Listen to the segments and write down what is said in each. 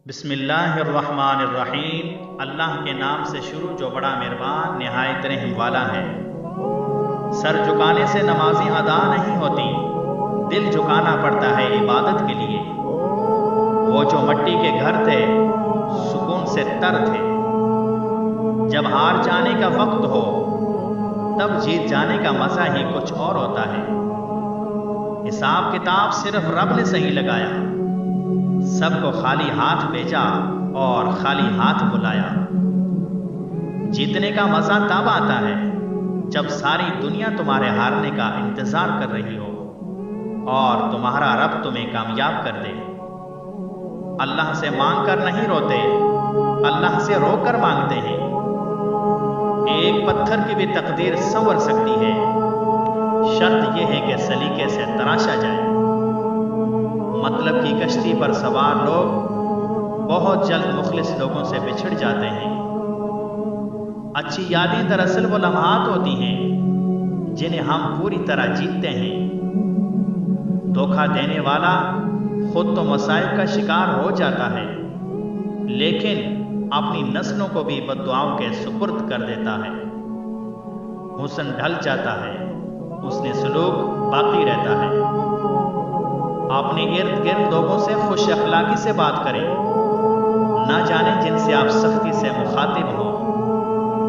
بسم اللہ الرحمن الرحیم۔ اللہ کے نام سے شروع جو بڑا مہربان نہایت رحم والا ہے۔ سر جھکانے سے نمازیں ادا نہیں ہوتی، دل جھکانا پڑتا ہے عبادت کے لیے۔ وہ جو مٹی کے گھر تھے سکون سے تر تھے، جب ہار جانے کا وقت ہو تب جیت جانے کا مزہ ہی کچھ اور ہوتا ہے۔ حساب کتاب صرف رب نے صحیح لگایا، سب کو خالی ہاتھ بھیجا اور خالی ہاتھ بلایا۔ جیتنے کا مزہ تب آتا ہے جب ساری دنیا تمہارے ہارنے کا انتظار کر رہی ہو اور تمہارا رب تمہیں کامیاب کر دے۔ اللہ سے مانگ کر نہیں روتے، اللہ سے رو کر مانگتے ہیں۔ ایک پتھر کی بھی تقدیر سنور سکتی ہے، شرط یہ ہے کہ سلیقے سے تراشا جائے۔ مطلب کی کشتی پر سوار لوگ بہت جلد مخلص لوگوں سے بچھڑ جاتے ہیں۔ اچھی یادیں دراصل وہ لمحات ہوتی ہیں جنہیں ہم پوری طرح جیتتے ہیں۔ دھوکہ دینے والا خود تو مصائب کا شکار ہو جاتا ہے، لیکن اپنی نسلوں کو بھی بددعاؤں کے سپرد کر دیتا ہے۔ حسن ڈھل جاتا ہے، حسن سلوک باقی رہتا ہے۔ اپنے ارد گرد لوگوں سے خوش اخلاقی سے بات کریں، نہ جانے جن سے آپ سختی سے مخاطب ہو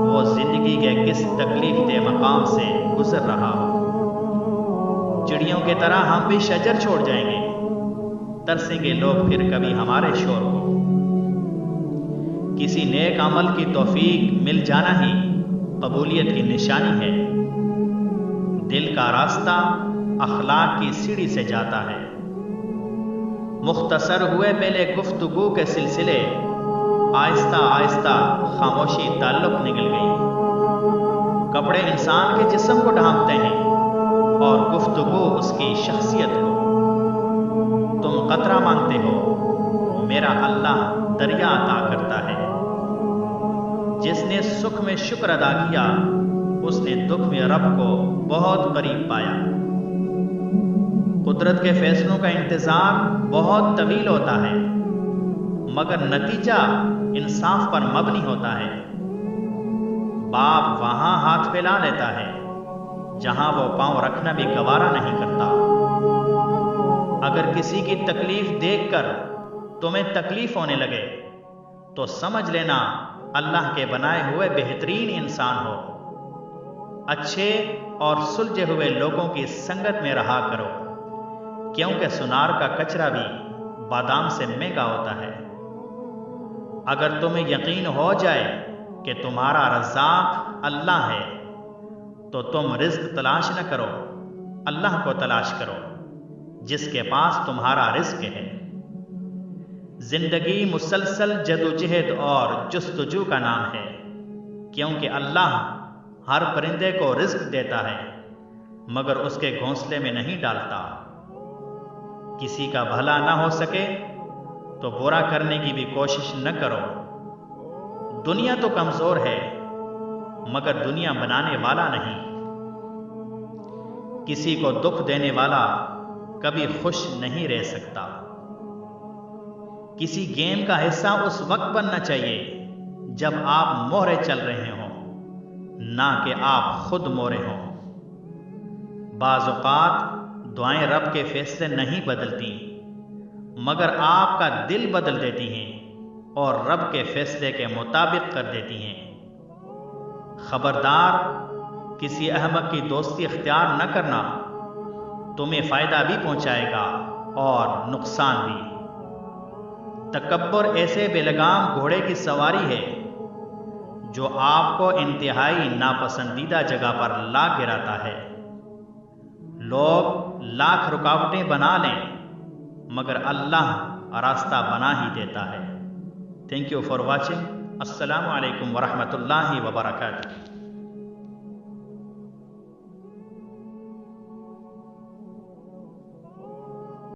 وہ زندگی کے کس تکلیف دہ مقام سے گزر رہا ہو۔ چڑیوں کی طرح ہم بھی شجر چھوڑ جائیں گے، ترسیں گے لوگ پھر کبھی ہمارے شور کو۔ کسی نیک عمل کی توفیق مل جانا ہی قبولیت کی نشانی ہے۔ دل کا راستہ اخلاق کی سیڑھی سے جاتا ہے۔ مختصر ہوئے پہلے گفتگو کے سلسلے، آہستہ آہستہ خاموشی تعلق نکل گئی۔ کپڑے انسان کے جسم کو ڈھانپتے ہیں اور گفتگو اس کی شخصیت کو۔ تم قطرہ مانگتے ہو، میرا اللہ دریا عطا کرتا ہے۔ جس نے سکھ میں شکر ادا کیا اس نے دکھ میں رب کو بہت قریب پایا۔ قدرت کے فیصلوں کا انتظار بہت طویل ہوتا ہے، مگر نتیجہ انصاف پر مبنی ہوتا ہے۔ باپ وہاں ہاتھ پھیلا لیتا ہے جہاں وہ پاؤں رکھنا بھی گوارا نہیں کرتا۔ اگر کسی کی تکلیف دیکھ کر تمہیں تکلیف ہونے لگے تو سمجھ لینا اللہ کے بنائے ہوئے بہترین انسان ہو۔ اچھے اور سلجھے ہوئے لوگوں کی سنگت میں رہا کرو، کیونکہ سنار کا کچرا بھی بادام سے مہنگا ہوتا ہے۔ اگر تمہیں یقین ہو جائے کہ تمہارا رزاق اللہ ہے تو تم رزق تلاش نہ کرو، اللہ کو تلاش کرو جس کے پاس تمہارا رزق ہے۔ زندگی مسلسل جدوجہد اور جستجو کا نام ہے، کیونکہ اللہ ہر پرندے کو رزق دیتا ہے مگر اس کے گھونسلے میں نہیں ڈالتا۔ کسی کا بھلا نہ ہو سکے تو برا کرنے کی بھی کوشش نہ کرو۔ دنیا تو کمزور ہے مگر دنیا بنانے والا نہیں۔ کسی کو دکھ دینے والا کبھی خوش نہیں رہ سکتا۔ کسی گیم کا حصہ اس وقت بننا چاہیے جب آپ مہرے چل رہے ہوں، نہ کہ آپ خود مورے ہوں۔ بعض اوقات دعائیں رب کے فیصلے نہیں بدلتی مگر آپ کا دل بدل دیتی ہیں اور رب کے فیصلے کے مطابق کر دیتی ہیں۔ خبردار، کسی احمق کی دوستی اختیار نہ کرنا، تمہیں فائدہ بھی پہنچائے گا اور نقصان بھی۔ تکبر ایسے بے لگام گھوڑے کی سواری ہے جو آپ کو انتہائی ناپسندیدہ جگہ پر لا گراتا ہے۔ لوگ لاکھ رکاوٹیں بنا لیں مگر اللہ راستہ بنا ہی دیتا ہے۔ Thank you for watching. السلام علیکم ورحمۃ اللہ وبرکاتہ۔